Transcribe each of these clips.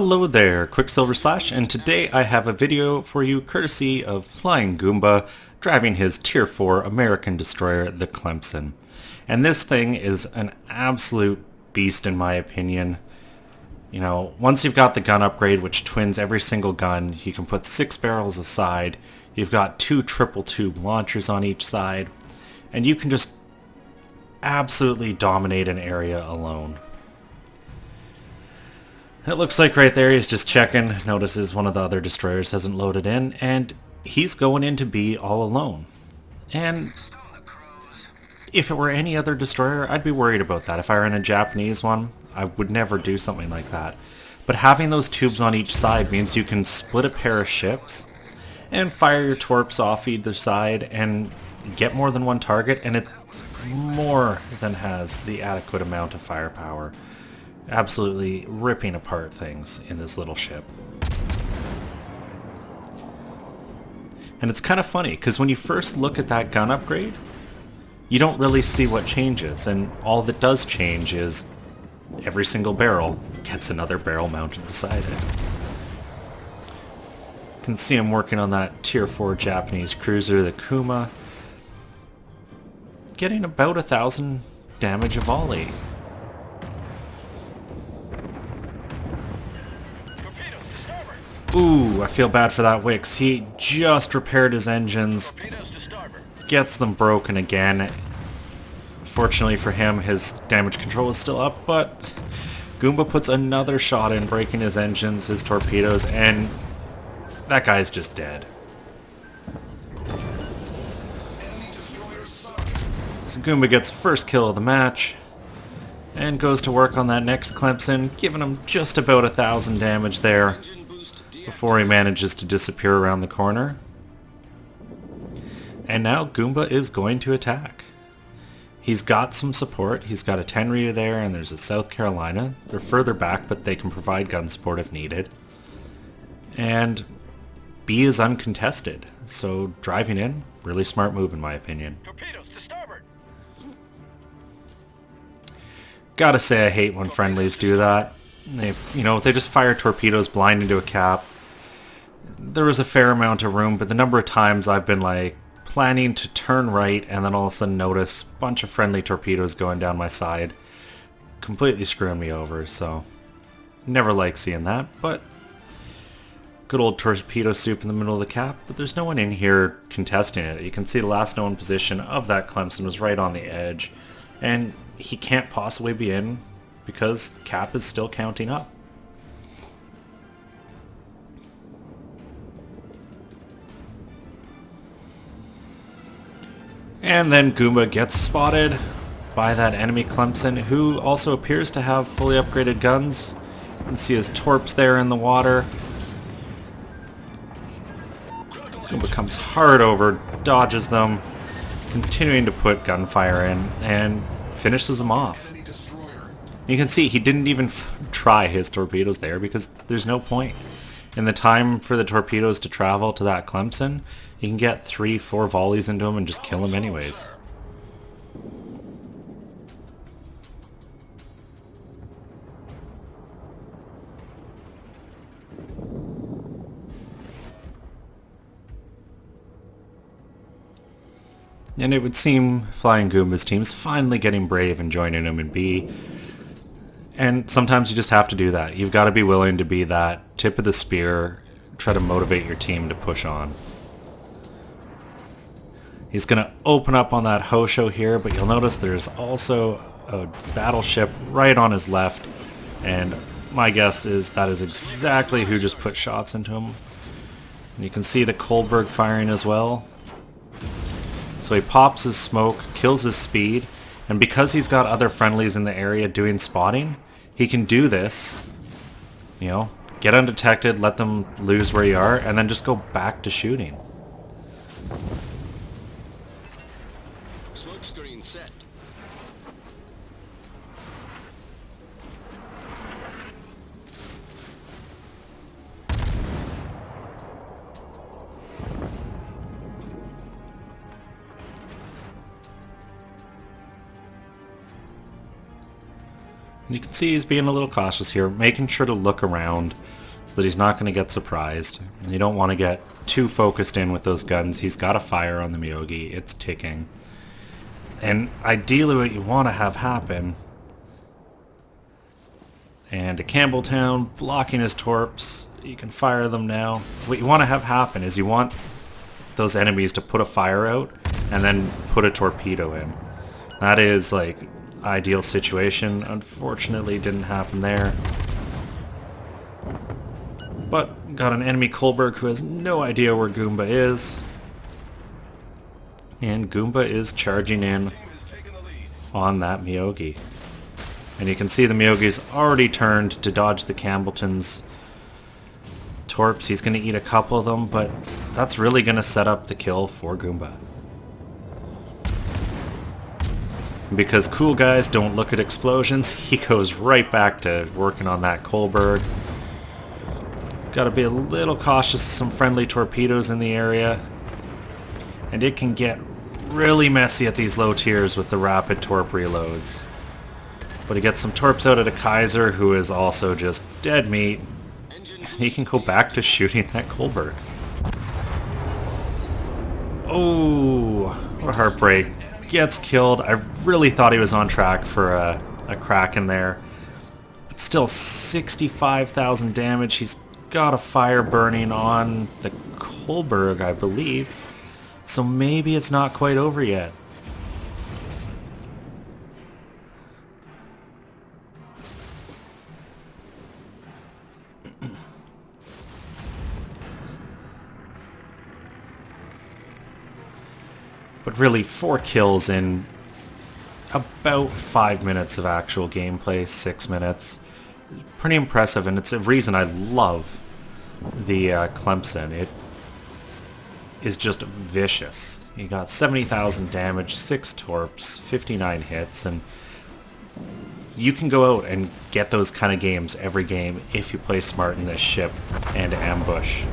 Hello there, Quicksilver Slash, and today I have a video for you courtesy of Flyinggoomba driving his Tier 4 American destroyer, the Clemson. And this thing is an absolute beast in my opinion. You know, once you've got the gun upgrade, which twins every single gun, you can put 6 barrels aside, you've got 2 triple tube launchers on each side, and you can just absolutely dominate an area alone. It looks like right there he's just checking, notices one of the other destroyers hasn't loaded in, and he's going into B all alone. And if it were any other destroyer, I'd be worried about that. If I were in a Japanese one, I would never do something like that. But having those tubes on each side means you can split a pair of ships and fire your torps off either side and get more than one target, and it more than has the adequate amount of firepower. Absolutely ripping apart things in this little ship. And it's kind of funny, because when you first look at that gun upgrade, you don't really see what changes, and all that does change is every single barrel gets another barrel mounted beside it. You can see him working on that Tier 4 Japanese cruiser, the Kuma, getting about 1,000 damage a volley. Ooh, I feel bad for that Wix. He just repaired his engines, gets them broken again. Fortunately for him, his damage control is still up, but Goomba puts another shot in, breaking his engines, his torpedoes, and that guy's just dead. So Goomba gets the first kill of the match, and goes to work on that next Clemson, giving him just about 1,000 damage there, before he manages to disappear around the corner. And now Goomba is going to attack. He's got some support. He's got a Tenryu there, and there's a South Carolina. They're further back, but they can provide gun support if needed. And B is uncontested, so driving in, really smart move in my opinion. Torpedoes to starboard. Gotta say I hate when friendlies do that. They just fire torpedoes blind into a cap. There was a fair amount of room, but the number of times I've been like planning to turn right and then all of a sudden notice a bunch of friendly torpedoes going down my side, completely screwing me over, so never like seeing that. But good old torpedo soup in the middle of the cap, but there's no one in here contesting it. You can see the last known position of that Clemson was right on the edge, and he can't possibly be in because the cap is still counting up. And then Goomba gets spotted by that enemy Clemson, who also appears to have fully upgraded guns. You can see his torps there in the water. Goomba comes hard over, dodges them, continuing to put gunfire in, and finishes them off. You can see he didn't even try his torpedoes there because there's no point. In the time for the torpedoes to travel to that Clemson, you can get 3-4 volleys into him and just kill him anyways. And it would seem Flyinggoomba's team's finally getting brave and joining him in B. And sometimes you just have to do that. You've got to be willing to be that tip of the spear, try to motivate your team to push on. He's going to open up on that Hosho here, but you'll notice there's also a battleship right on his left, and my guess is that is exactly who just put shots into him. And you can see the Kohlberg firing as well. So he pops his smoke, kills his speed, and because he's got other friendlies in the area doing spotting, he can do this, get undetected, let them lose where you are, and then just go back to shooting. Smoke screen set. You can see he's being a little cautious here, making sure to look around so that he's not going to get surprised. You don't want to get too focused in with those guns. He's got a fire on the Miyogi. It's ticking. And ideally what you want to have happen, and a Campbelltown blocking his torps. You can fire them now. What you want to have happen is you want those enemies to put a fire out and then put a torpedo in. That is like ideal situation. Unfortunately didn't happen there. But got an enemy Kolberg who has no idea where Goomba is. And Goomba is charging in on that Miyogi. And you can see the Miyogi's already turned to dodge the Campbellton's torps. He's going to eat a couple of them, but that's really going to set up the kill for Goomba. Because cool guys don't look at explosions, he goes right back to working on that Kolberg. Got to be a little cautious of some friendly torpedoes in the area. And it can get really messy at these low tiers with the rapid torp reloads. But he gets some torps out at a Kaiser who is also just dead meat. He can go back to shooting that Kolberg. Oh, what a heartbreak. Gets killed. I really thought he was on track for a crack in there. But still 65,000 damage. He's got a fire burning on the Kolberg, I believe. So maybe it's not quite over yet. But really, 4 kills in about 5 minutes of actual gameplay, 6 minutes. Pretty impressive, and it's a reason I love the Clemson. It is just vicious. You got 70,000 damage, 6 torps, 59 hits, and you can go out and get those kind of games every game if you play smart in this ship and ambush.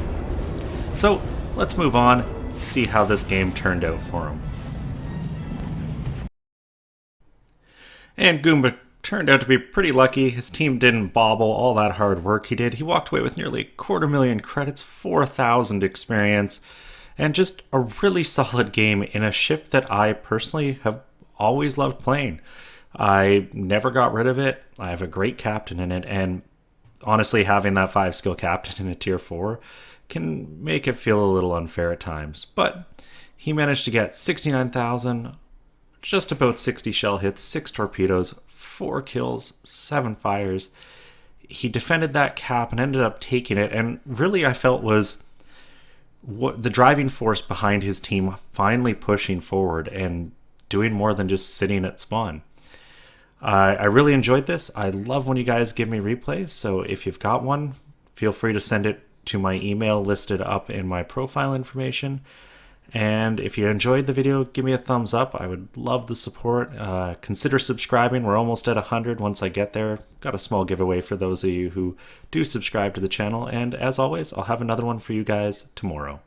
So, let's move on. See how this game turned out for him. And Goomba turned out to be pretty lucky. His team didn't bobble all that hard work he did. He walked away with nearly 250,000 credits, 4,000 experience, and just a really solid game in a ship that I personally have always loved playing. I never got rid of it. I have a great captain in it, and honestly, having that 5-skill captain in a tier 4 can make it feel a little unfair at times. But he managed to get 69,000, just about 60 shell hits, 6 torpedoes, 4 kills, 7 fires. He defended that cap and ended up taking it, and really I felt was what the driving force behind his team finally pushing forward and doing more than just sitting at spawn. I really enjoyed this. I love when you guys give me replays, so if you've got one, feel free to send it to my email listed up in my profile information. And if you enjoyed the video, give me a thumbs up. I would love the support. Consider subscribing. We're almost at 100 once I get there. Got a small giveaway for those of you who do subscribe to the channel. And as always, I'll have another one for you guys tomorrow.